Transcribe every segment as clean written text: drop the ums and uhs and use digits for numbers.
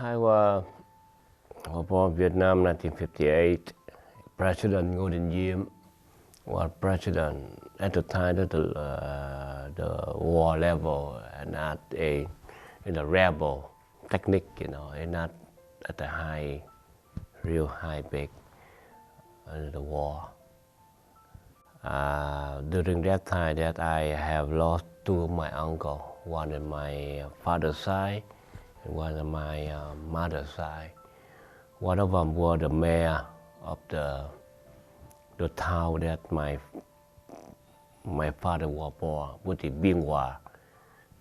I was born in Vietnam 1958. President Ngô Đình Diệm was president at the time of the war level and at in a rebel technique, and not at the real high peak under the war. During that time that I have lost two of my uncles, one on my father's side and one on my mother's side. One of them was the mayor of the town that my father was born, which is Biên Hòa.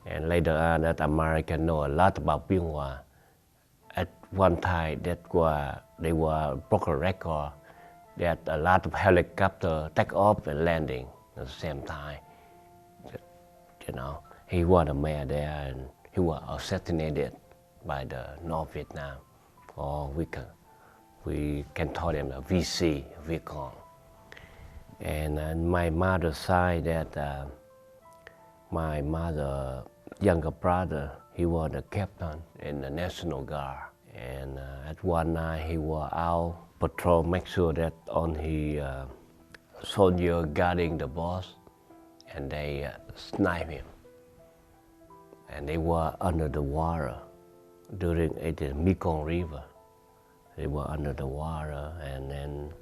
And later on, that Americans know a lot about Biên Hòa. At one time, they were broke a record that a lot of helicopters take off and landing at the same time. He was the mayor there, and he was assassinated by the North Vietnam, or we can call them a VC, Viet Cong. And on my mother's side, that my mother's younger brother, he was the captain in the National Guard. And at one night, he was out patrol, make sure that on his soldier guarding the boss, and they sniped him. And they were under the water during the Mekong River. They were under the water, and then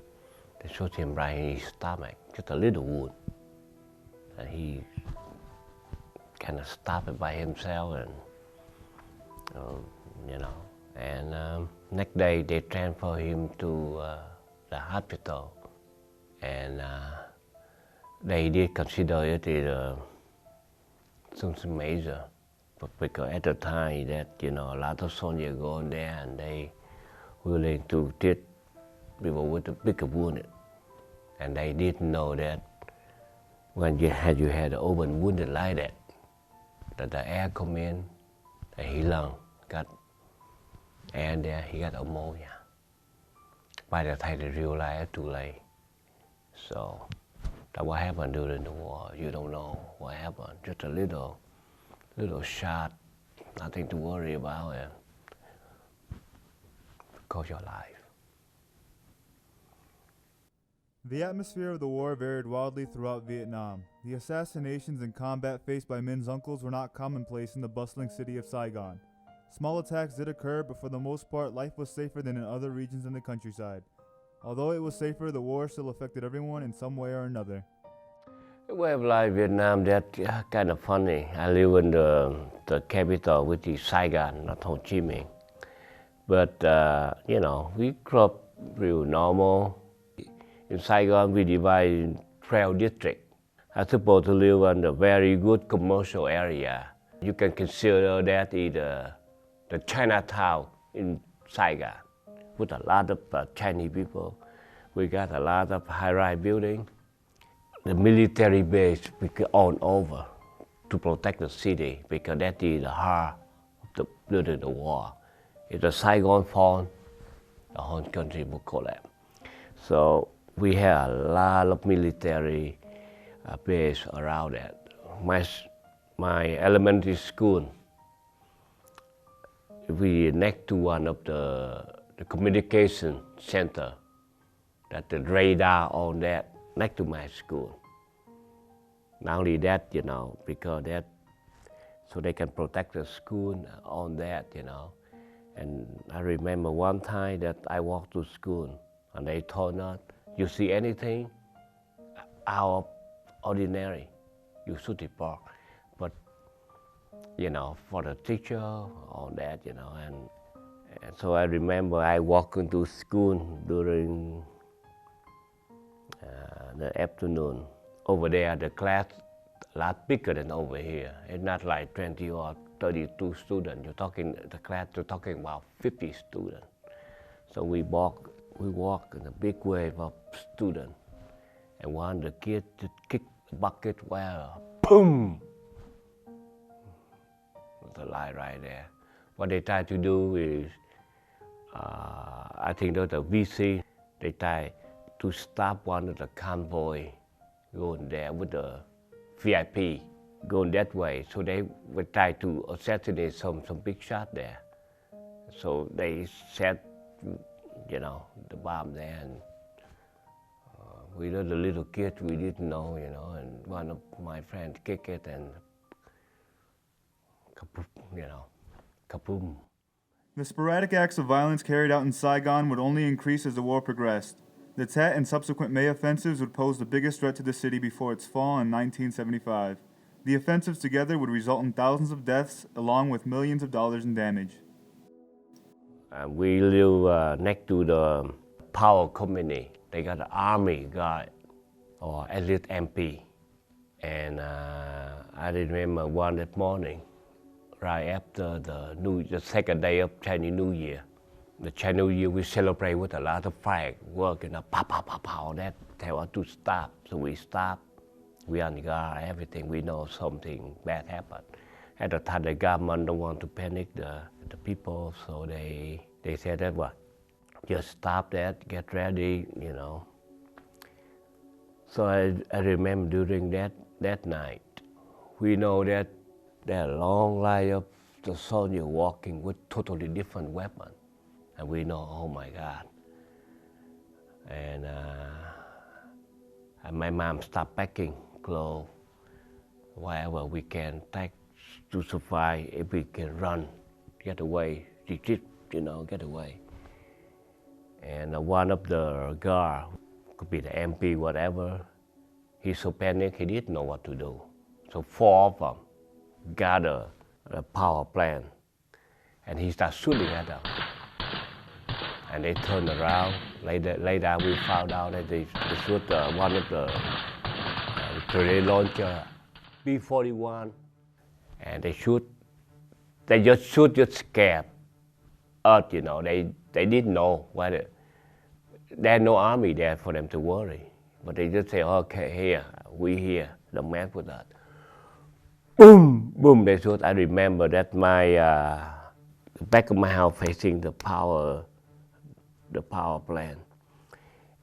they shot him right in his stomach, just a little wound. And he kind of stopped it by himself, and And next day they transfer him to the hospital, and they did consider it something major, but because at the time that a lot of soldiers go in there and they willing to treat people with a bigger wound, and they didn't know that when you had an open wound like that the air come in, and his lung got air there, he got pneumonia. By the time they realized it's too late. So that's what happened during the war. You don't know what happened. Just a little shot, nothing to worry about, and cost your life. The atmosphere of the war varied wildly throughout Vietnam. The assassinations and combat faced by Minh's uncles were not commonplace in the bustling city of Saigon. Small attacks did occur, but for the most part, life was safer than in other regions in the countryside. Although it was safer, the war still affected everyone in some way or another. The way of life in Vietnam, that's kind of funny. I live in the capital, which is Saigon, not Ho Chi Minh. But, we grew up real normal. In Saigon, we divide in 12 districts. I'm supposed to live in a very good commercial area. You can consider that is the Chinatown in Saigon, with a lot of Chinese people. We got a lot of high-rise buildings. The military base we go all over to protect the city, because that is the heart of during the war. If the Saigon falls, the whole country will collapse. So we have a lot of military base around that. My elementary school, we next to one of the communication center, that the radar on that, next to my school. Not only that, because that, so they can protect the school on that, And I remember one time that I walked to school, and they told us, you see anything out of ordinary, you should report. But, for the teacher, all that, and so I remember I walked into school during the afternoon. Over there, the class a lot bigger than over here. It's not like 20 or 32 students. The class, you're talking about 50 students. So we walk in a big wave of students. And one of the kids just kicked the bucket where, boom! The light right there. What they try to do is, I think those are VC, they try to stop one of the convoy going there with the VIP, going that way. So they would try to assassinate some big shot there. So they set, the bomb there, and we were the little kid, we didn't know, and one of my friends kicked it and, kaboom. The sporadic acts of violence carried out in Saigon would only increase as the war progressed. The Tet and subsequent May offensives would pose the biggest threat to the city before its fall in 1975. The offensives together would result in thousands of deaths, along with millions of dollars in damage. We live next to the power company. They got an army guy, or at least MP. And I remember one that morning, right after the second day of Chinese New Year. The Chinese New Year we celebrate with a lot of fireworks, pow, pow, pow, pow. That tell us to stop. So we stop. We on guard, everything. We know something bad happened. At the time, the government don't want to panic the people, so they said that just stop that, get ready, So I remember during that night, we know that there are a long line of the soldiers walking with totally different weapons. And we know, oh my God. And my mom stopped packing clothes, whatever we can take to survive. If we can run, get away, retreat, get away. And one of the guard, could be the MP, whatever, he so panicked, he didn't know what to do. So 4 of them gather a power plant, and he started shooting at them. And they turned around. Later we found out that they shoot one of the grenade launcher, B-41, and they just shoot, just scared us, They didn't know whether there's no army there for them to worry. But they just say, okay, we here, don't mess with us. Boom, boom, they shoot. I remember that my the back of my house facing the power plant.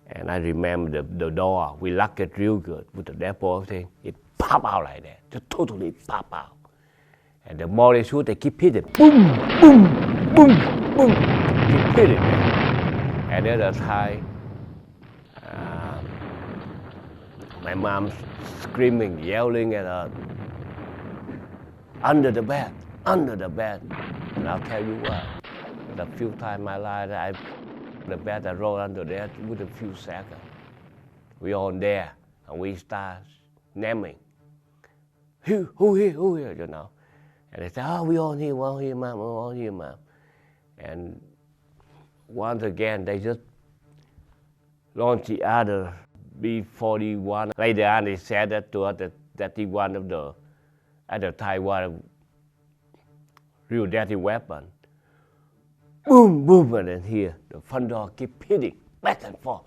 And I remember the door, we locked it real good with the depot thing. It pop out like that, just totally pop out. And the more they shoot, they keep hitting. Boom, boom, boom, boom. Keep hitting. And at the time, my mom screaming, yelling at us, under the bed. And I'll tell you what, the few times in my life, the bed I roll under there with a few seconds. We all there, and we start naming. Who here, And they say, we all here, mom. And once again, they just launch the other B-41. Later on, they said that to us that he one of the, at the time, one of real deadly weapon. Boom, boom, and then here, the front door keep hitting, back and forth.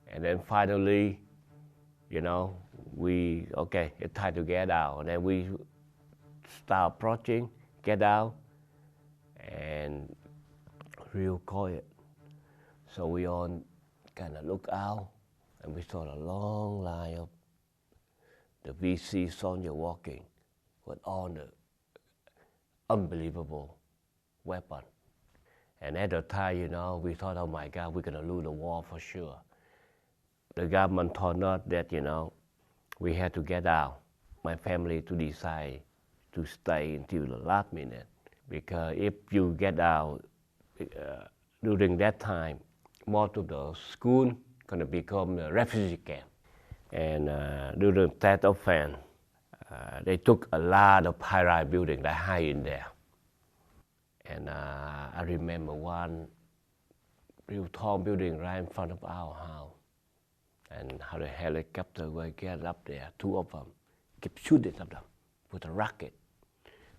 And then finally, it's time to get out. And then we start approaching, get out, and real quiet. So we all kind of look out, and we saw a long line of the VC soldier walking with all the unbelievable weapon. And at the time, we thought, oh my God, we're going to lose the war for sure. The government told us that, we had to get out. My family to decide to stay until the last minute. Because if you get out during that time, most of the school going to become a refugee camp. And during that offense, they took a lot of high-rise buildings that high in there. And I remember one real tall building right in front of our house. And how the helicopter will get up there, 2 of them, keep shooting at them with a rocket,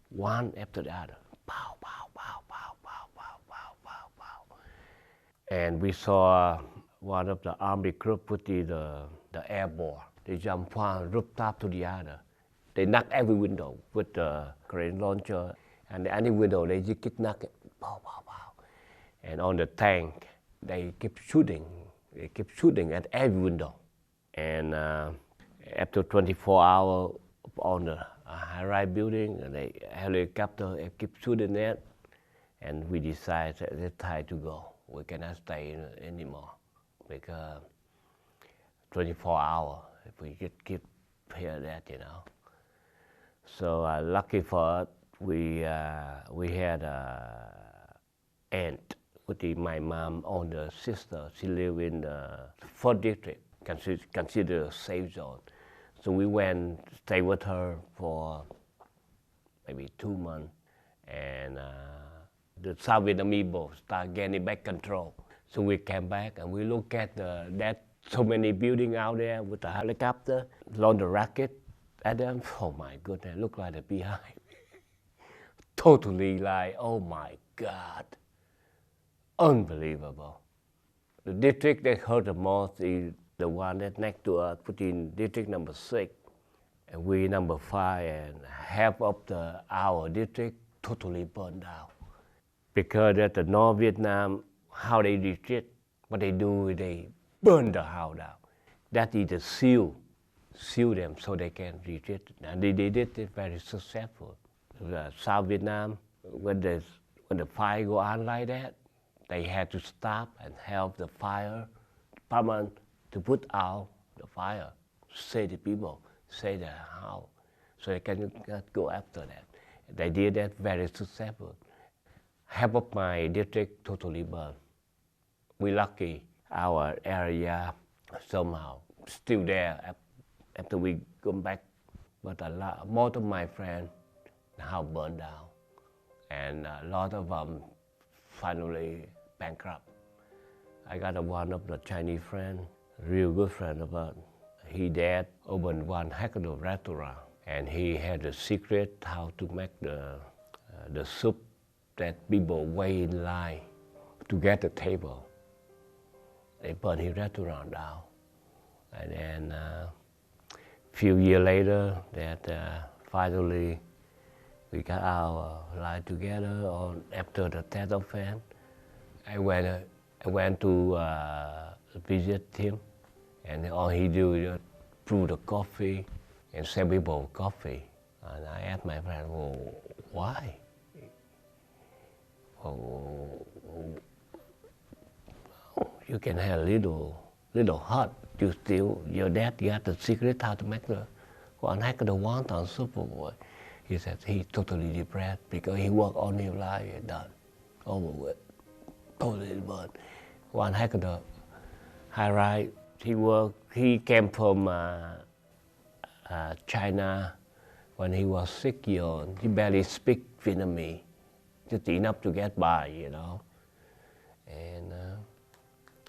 one after the other. Pow, pow, pow, pow, pow, pow, pow, pow, pow. And we saw one of the army group with the airborne. They jump from rooftop to the other. They knock every window with the grenade launcher, and any window they just keep knocking, pow, pow, pow. And on the tank, they keep shooting. They keep shooting at every window. And after 24 hours on the high-rise building, and the helicopter keep shooting at, and we decided at that time to go. We cannot stay anymore because 24 hours if we keep here that, you know. So lucky for us, we had a aunt, which is my mom older sister. She live in the 4th district, considered a safe zone. So we went stay with her for maybe 2 months, and the South Vietnamese boat start getting back control. So we came back and we look at that so many buildings out there with the helicopter, launch the rocket at them. Oh my goodness, look like the behind. Totally like, oh my God, unbelievable. The district that hurt the most is the one that next to us, put in district number 6, and we number 5, and half of our district totally burned down. Because at the North Vietnam, how they retreat, what they do is they burn the house down. That is the seal them so they can retreat. And they did it very successful. The South Vietnam, when the fire go on like that, they had to stop and help the fire department to put out the fire, save the people, save the house, so they can go after that. They did that very successful. Half of my district totally burned. We lucky our area somehow still there after we come back, but most of my friends house burned down, and a lot of them finally bankrupt. I got one of the Chinese friend, real good friend of ours. He dad opened one heck of a restaurant, and he had a secret how to make the soup that people wait in line to get the table. They burned his restaurant down, and then few years later, that finally we got our life together. After the death of friend, I went to visit him, and all he do is brew the coffee and sell people coffee. And I asked my friend, well, why? Oh, you can have little hut. Your dad got the secret how to make the one heck of the wonton soup. He said he's totally depressed because he worked all his life and done over with, totally burned. One heck of the high-rise. He came from China when he was 6 years old. He barely speak Vietnamese, just enough to get by, you know. And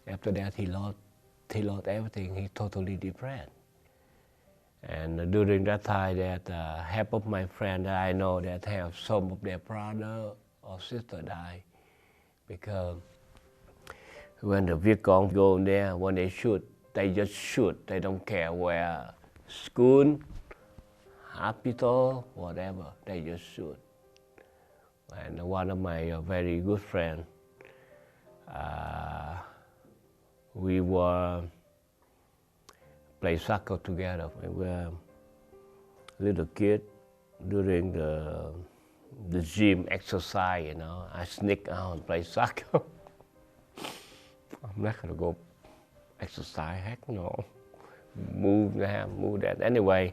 after that, he lost everything. He totally depressed. And during that time, that half of my friends that I know that have some of their brother or sister die, because when the Viet Cong go in there, when they shoot, they just shoot. They don't care where, school, hospital, whatever. They just shoot. And one of my very good friends, we were play soccer together. We were little kid during the gym exercise, you know. I sneak out and play soccer. I'm not gonna go exercise, heck no. Move that. Anyway,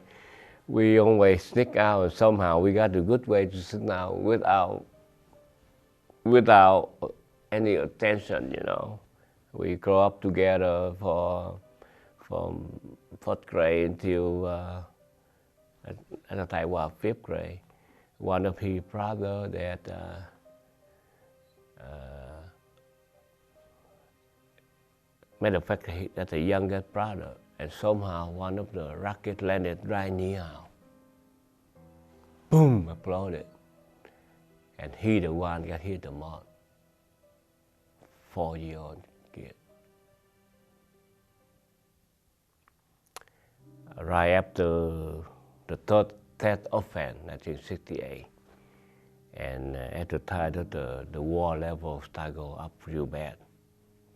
we always sneak out, and somehow we got a good way to sit down without any attention, you know. We grew up together from 4th grade until at the time was 5th grade. One of his brother that matter of fact, that's the youngest brother, and somehow one of the rocket landed right near us. Boom, exploded, and he the one got hit the most. 4-year-old kid. Right after the third death offense, 1968, and at the time that the war level started go up real bad,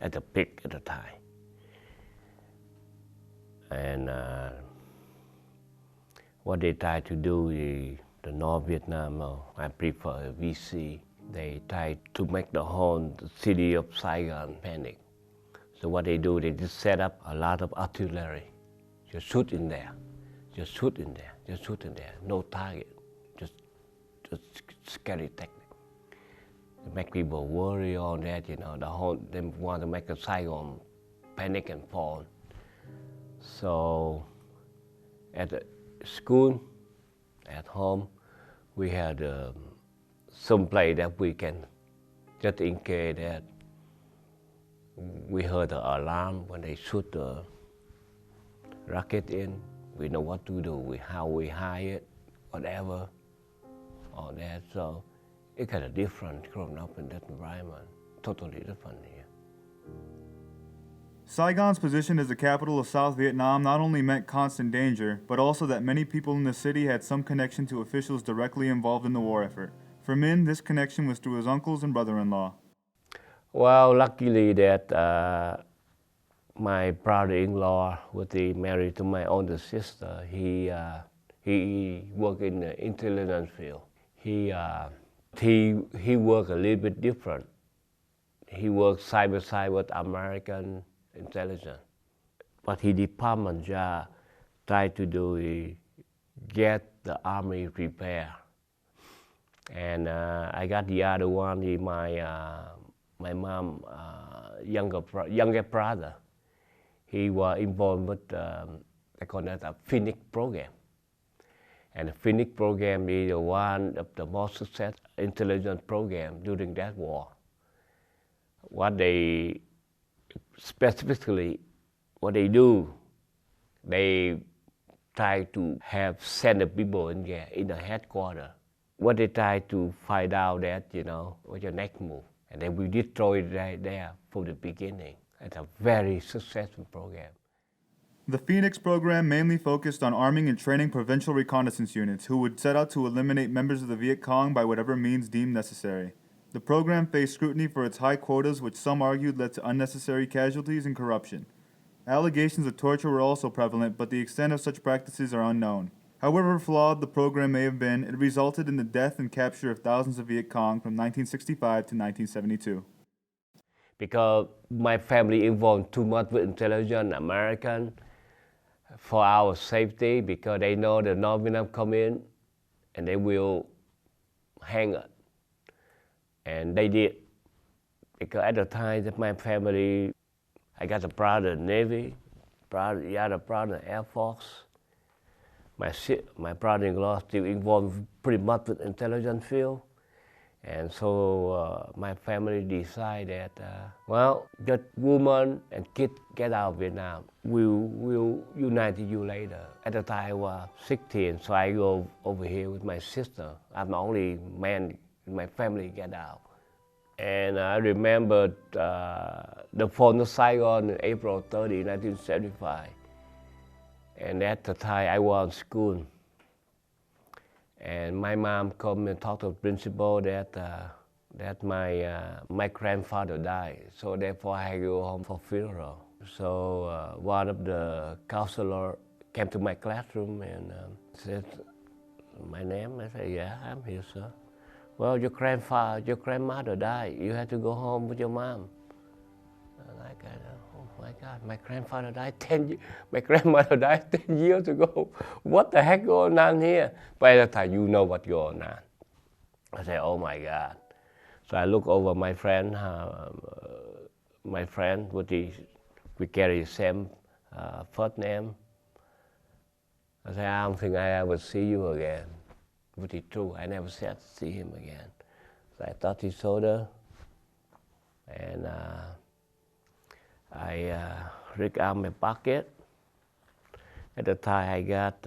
at the peak at the time. And what they try to do is the North Vietnam, I prefer VC. They try to make the whole city of Saigon panic. So what they do, they just set up a lot of artillery. Just shoot in there, just shoot in there, just shoot in there. No target, just scary technique. They make people worry on that, they want to make a Saigon panic and fall. So at the school, at home, we had some place that we can, just in case that we heard the alarm when they shoot the rocket in, we know what to do, how we hide it, whatever, all that. So it's kind of different growing up in that environment, totally different here. Saigon's position as the capital of South Vietnam not only meant constant danger, but also that many people in the city had some connection to officials directly involved in the war effort. For Minh, this connection was through his uncles and brother-in-law. Well, luckily that my brother-in-law was married to my older sister. He worked in the intelligence field. He worked a little bit different. He worked side by side with American intelligence. What his department job tried to do is get the army prepared. And I got the other one, my mom younger brother. He was involved with they call that a Phoenix program. And the Phoenix program is one of the most successful intelligence program during that war. What they specifically, what they do, they try to send the people in there in the headquarters. What they try to find out that, what's your next move. And then we destroy it right there from the beginning. It's a very successful program. The Phoenix program mainly focused on arming and training provincial reconnaissance units who would set out to eliminate members of the Viet Cong by whatever means deemed necessary. The program faced scrutiny for its high quotas, which some argued led to unnecessary casualties and corruption. Allegations of torture were also prevalent, but the extent of such practices are unknown. However flawed the program may have been, it resulted in the death and capture of thousands of Viet Cong from 1965 to 1972. Because my family involved too much with intelligence, American, for our safety, because they know the North Vietnam come in and they will hang us. And they did. Because at the time that my family, I got a brother in the Navy, the other brother in the Air Force. My brother-in-law still involved pretty much with intelligence field. And so my family decided that, just woman and kid get out of Vietnam. We'll unite you later. At the time I was 16, so I go over here with my sister. I'm the only man in my family get out. And I remember the fall of Saigon on April 30, 1975. And at the time I was in school. And my mom come and talked to the principal that my grandfather died. So therefore I go home for funeral. So one of the counselor came to my classroom and said, my name? I said, yeah, I'm here, sir. Well, your grandmother died. You had to go home with your mom. And I kind of, oh my God, my grandfather died 10 years. My grandmother died 10 years ago. What the heck going on here? By the time you know what's going on. I said, oh my God. So I look over my friend, we carry the same first name. I said, I don't think I ever see you again. Which is true, I never said see him again. So I touched his shoulder, and I reached out my pocket. At the time I got,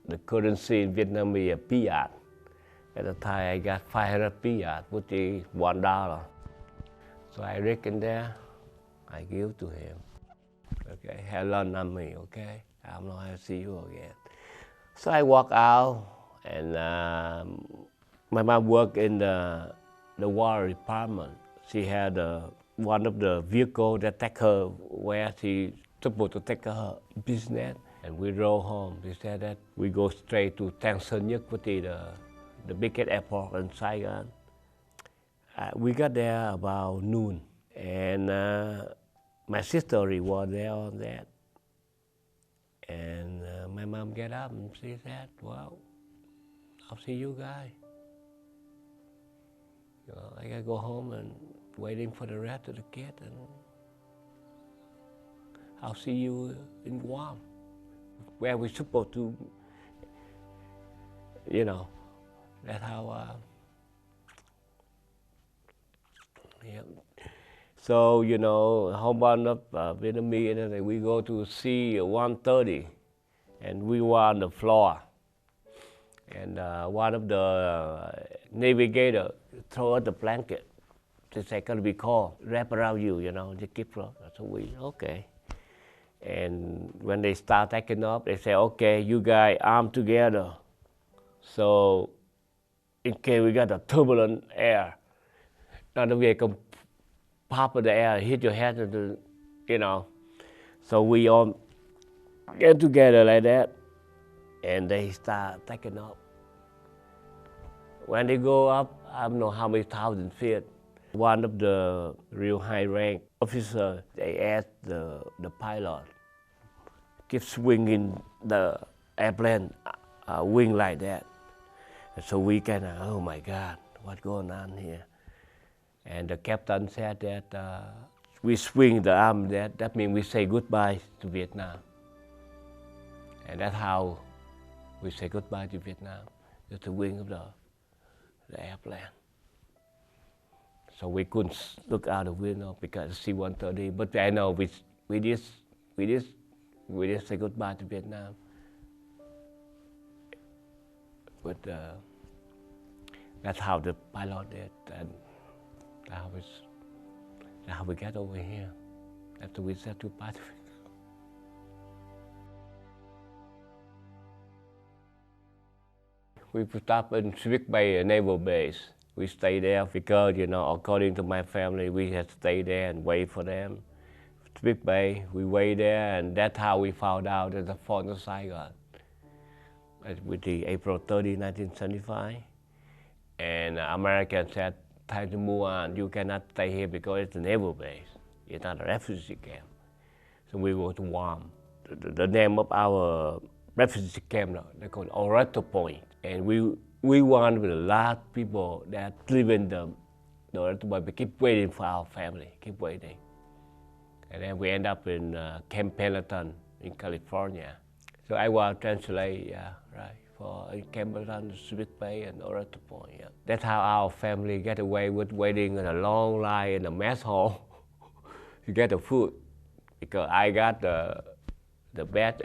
the currency in Vietnam is a piat. At the time I got 500 piat, which is $1. So I reached in there, I give to him. Okay, hello, not me, okay? I don't know how to see you again. So I walk out, and my mom worked in the water department. She had one of the vehicles that take her where she supposed to take a business, and we drove home. We said that we go straight to Tan Son Nhất, which is the biggest airport in Saigon. We got there about noon, and my sister was there on that. And my mom get up and she said, well, I'll see you guys. I gotta go home and waiting for the rest of the kids, and I'll see you in Guam, where we're supposed to, that's how, yeah. So, a whole bunch of Vietnamese, and we go to C-130, and we were on the floor. And one of the navigator throw us the blanket. They say, gonna be cold, wrap around you, just keep up. So we, okay. And when they start taking off, they say, okay, you guys arm together. So in case we got a turbulent air, none of you can pop of the air, hit your head, So we all get together like that, and they start taking off. When they go up, I don't know how many thousand feet, one of the real high rank officer, they asked the pilot, keep swinging the airplane wing like that. And so we kind of, oh my God, what's going on here? And the captain said that we swing the arm, that means we say goodbye to Vietnam. And that's how we say goodbye to Vietnam, just the wing of the airplane. So we couldn't look out the window because C-130, but I know we just say goodbye to Vietnam. But that's how the pilot did, and that's how we got over here after we said goodbye to Vietnam. We stopped in Civic Bay, a naval base. We stayed there because, according to my family, we had to stay there and wait for them. Civic Bay, we wait there, and that's how we found out that the fall of Saigon. With the April 30, 1975. And Americans said, time to move on. You cannot stay here because it's a naval base. It's not a refugee camp. So we go to Guam. The name of our refugee camp, they call it Orator Point. And we want with a lot of people that live in the Orator Point. We keep waiting for our family, keep waiting. And then we end up in Camp Pendleton in California. So I will translate, for Camp Pendleton, Civic Bay, and Orator Point. Yeah. That's how our family get away with waiting in a long line in the mess hall to get the food. Because I got the best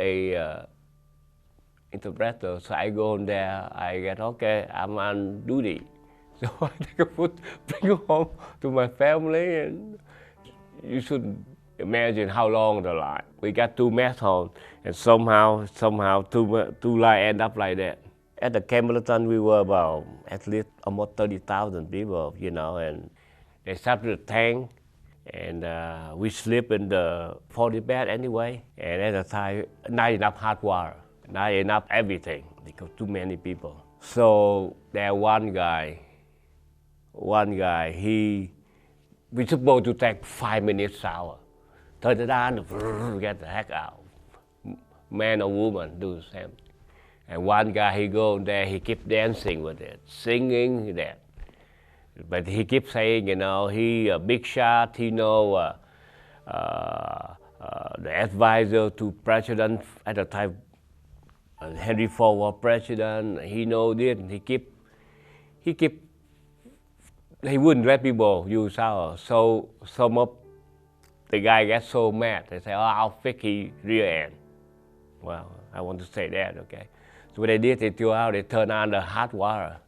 interpreter, so I go in there, I get, okay, I'm on duty. So I take a food, bring it home to my family, and you should imagine how long the line. We got 2 mess halls, and somehow two lines end up like that. At the Camp Pendleton, we were about at least almost 30,000 people, and they started the tank, and we sleep in the 40 bed anyway. And at the time, not enough hot water, not enough everything, because too many people. So there one guy, we supposed to take 5-minute shower. Turn it on, get the heck out. Man or woman, do the same. And one guy, he go there, he keep dancing with it, singing that. But he keeps saying, he a big shot, he know the advisor to president at the time, Henry Ford was president, he know this, he wouldn't let people use shower. So some of the guy gets so mad, they say, oh, I'll fix his rear end. Well, I want to say that, okay. So what they did, they threw out, they turned on the hot water.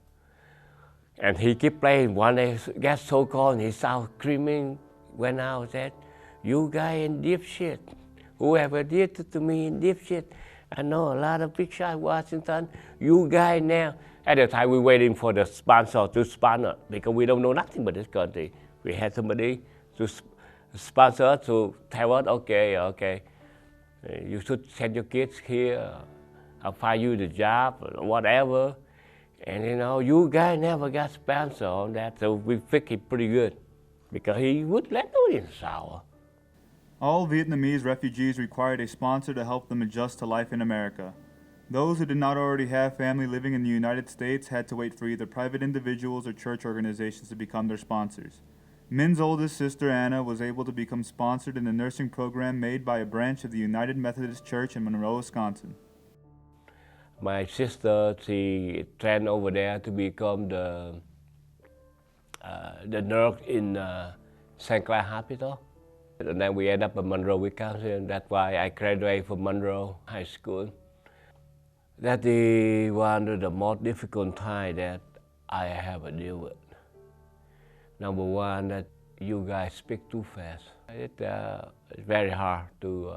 And he kept playing. One day, it got so cold, and he started screaming, went out and said, you guys in deep shit. Whoever did it to me in deep shit. I know a lot of big shots, Washington. You guys now. At the time, we waiting for the sponsor to sponsor, because we don't know nothing about this country. We had somebody to sponsor us, to tell us, okay. You should send your kids here. I'll find you the job, whatever. And you guys never got sponsor on that, so we fixed it pretty good. Because he would let no in sour. All Vietnamese refugees required a sponsor to help them adjust to life in America. Those who did not already have family living in the United States had to wait for either private individuals or church organizations to become their sponsors. Min's oldest sister, Anna, was able to become sponsored in a nursing program made by a branch of the United Methodist Church in Monroe, Wisconsin. My sister, she trained over there to become the nurse in St. Clair Hospital. And then we end up in Monroe, Wisconsin. That's why I graduated from Monroe High School. That is one of the most difficult times that I have to deal with. Number one, that you guys speak too fast. It's very hard to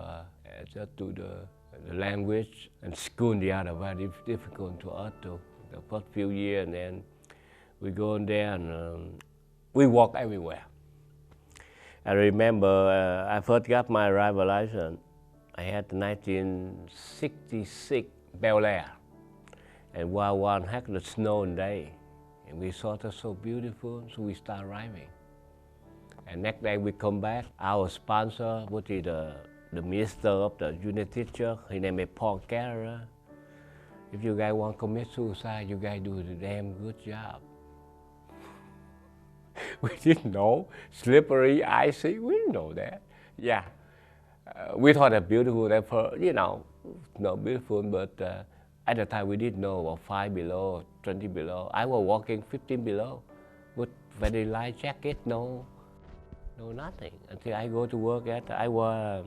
adjust to the language, and school the other very difficult to us too. The first few years, and then we go in there and we walk everywhere. I remember I first got my driver's license. I had the 1966 Bel Air, and while one had the snow day, and we saw it so beautiful, so we start driving. And next day we come back. Our sponsor, which is the minister of the United Church, his name is Paul Carrer. If you guys want to commit suicide, you guys do a damn good job. We didn't know, slippery, icy, we didn't know that. Yeah, we thought it beautiful, therefore, not beautiful, but at the time we didn't know about 5 below, 20 below. I was walking 15 below with very light jacket, no nothing. Until I go to work I was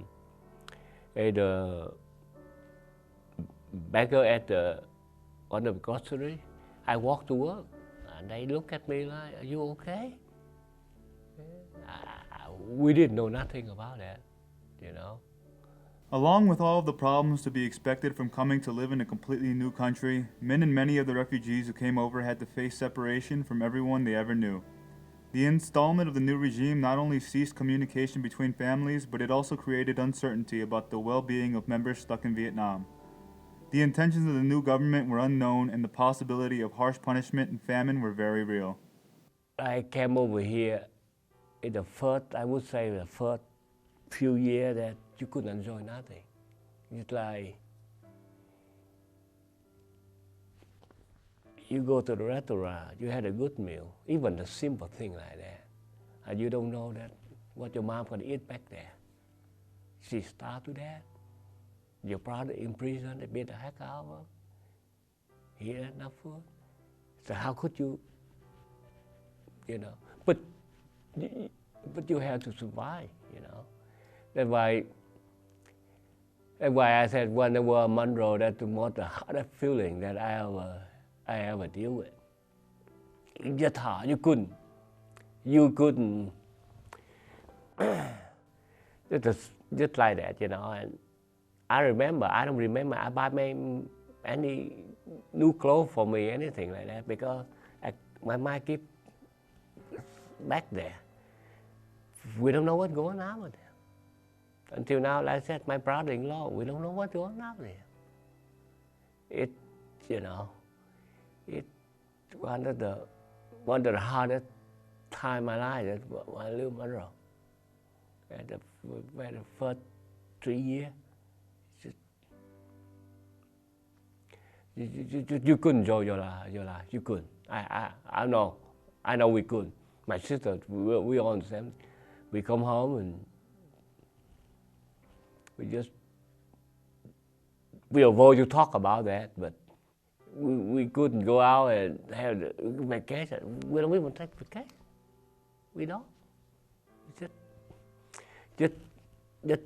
the beggar on the grocery. I walk to work, and they look at me like, "Are you okay?" We didn't know nothing about that, Along with all of the problems to be expected from coming to live in a completely new country, Min and many of the refugees who came over had to face separation from everyone they ever knew. The installment of the new regime not only ceased communication between families, but it also created uncertainty about the well-being of members stuck in Vietnam. The intentions of the new government were unknown, and the possibility of harsh punishment and famine were very real. I came over here in the first few years that you couldn't enjoy nothing. It's like you go to the restaurant, you had a good meal, even the simple thing like that, and you don't know that what your mom gonna eat back there. She starved to death. Your brother in prison, they beat the heck out of her. He had enough food. So how could you, But you have to survive, That's why I said when I was in Monroe, that's the most hardest feeling that I ever deal with. It's just hard. You couldn't. Just like that, And I don't remember I bought any new clothes for me, anything like that, because my mind keep back there. We don't know what's going on with them. Until now, like I said, my brother-in-law, we don't know what's going on with him. It's one of the hardest time in my life when I live in Monroe. And the first 3 years, you couldn't enjoy your life. You couldn't. I know we couldn't. My sister, we all the same. We come home and we avoid to talk about that, but we couldn't go out and have the vacation. We don't even take vacation. We don't. Just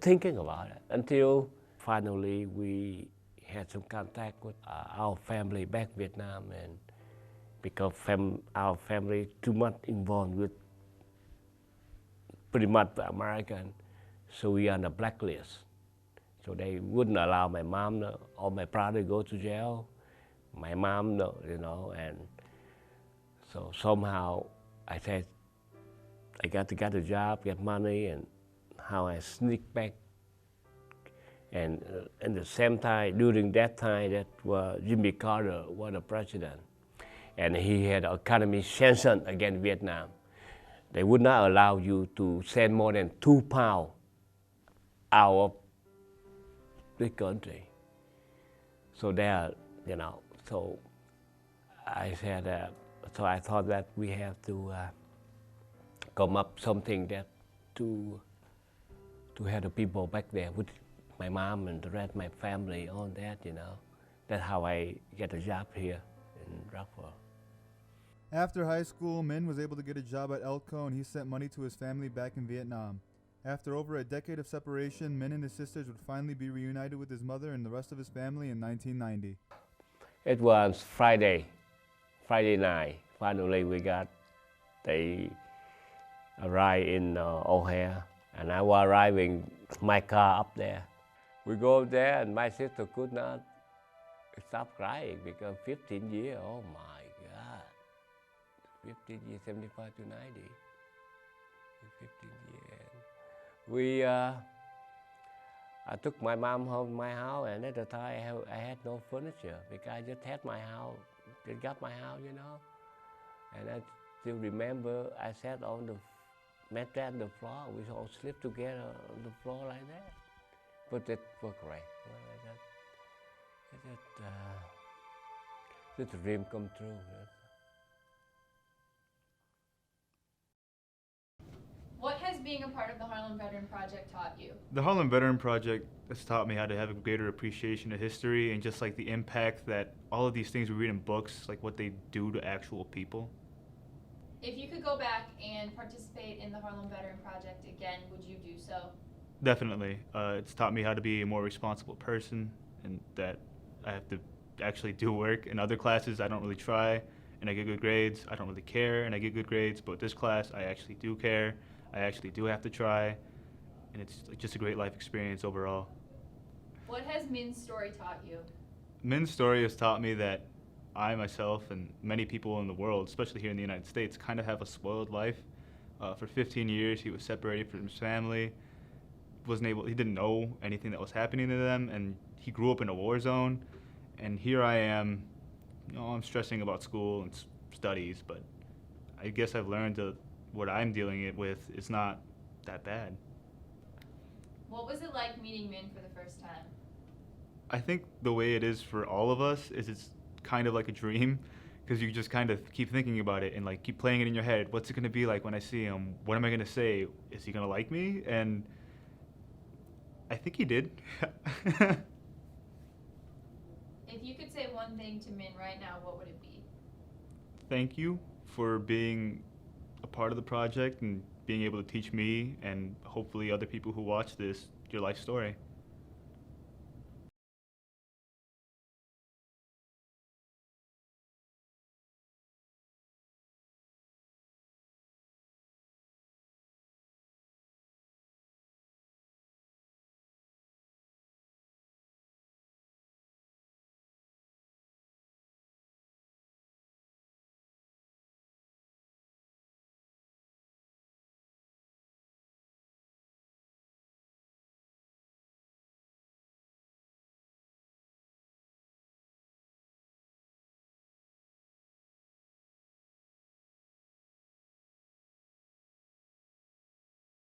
thinking about it until finally we had some contact with our family back in Vietnam, and because our family too much involved with pretty much the American, so we are on the blacklist. So they wouldn't allow my mom or my brother to go to jail. My mom, and so somehow I said, I got to get a job, get money, and how I sneak back And at the same time, during that time, that Jimmy Carter was the president, and he had economic sanction against Vietnam. They would not allow you to send more than 2 pounds out of the country. So there, so I said, so I thought that we have to come up something that to have the people back there with my mom and the rest of my family on that, That's how I get a job here in Rockford. After high school, Minh was able to get a job at Elko, and he sent money to his family back in Vietnam. After over a decade of separation, Minh and his sisters would finally be reunited with his mother and the rest of his family in 1990. It was Friday night. Finally, we got the ride in O'Hare, and I was driving my car up there. We go up there, and my sister could not stop crying because 15 years, oh my God. 15 years, 75 to 90. 15 years. I took my mom home to my house, and at the time I had no furniture because I just had my house, just got my house, And I still remember I sat on the mattress on the floor. We all slept together on the floor like that. But it was great. It's a dream come true. What has being a part of the Harlem Veteran Project taught you? The Harlem Veteran Project has taught me how to have a greater appreciation of history and just like the impact that all of these things we read in books, like what they do to actual people. If you could go back and participate in the Harlem Veteran Project again, would you do so? Definitely. It's taught me how to be a more responsible person and that I have to actually do work. In other classes, I don't really try and I get good grades. I don't really care and I get good grades, but this class, I actually do care. I actually do have to try, and it's just a great life experience overall. What has Minh's story taught you? Minh's story has taught me that I myself and many people in the world, especially here in the United States, kind of have a spoiled life. For 15 years, he was separated from his family. He didn't know anything that was happening to them, and he grew up in a war zone. And here I am, I'm stressing about school and studies, but I guess I've learned that what I'm dealing with is not that bad. What was it like meeting Minh for the first time? I think the way it is for all of us is it's kind of like a dream because you just kind of keep thinking about it and like keep playing it in your head. What's it going to be like when I see him? What am I going to say? Is he going to like me? And I think he did. If you could say one thing to Minh right now, what would it be? Thank you for being a part of the project and being able to teach me and hopefully other people who watch this your life story.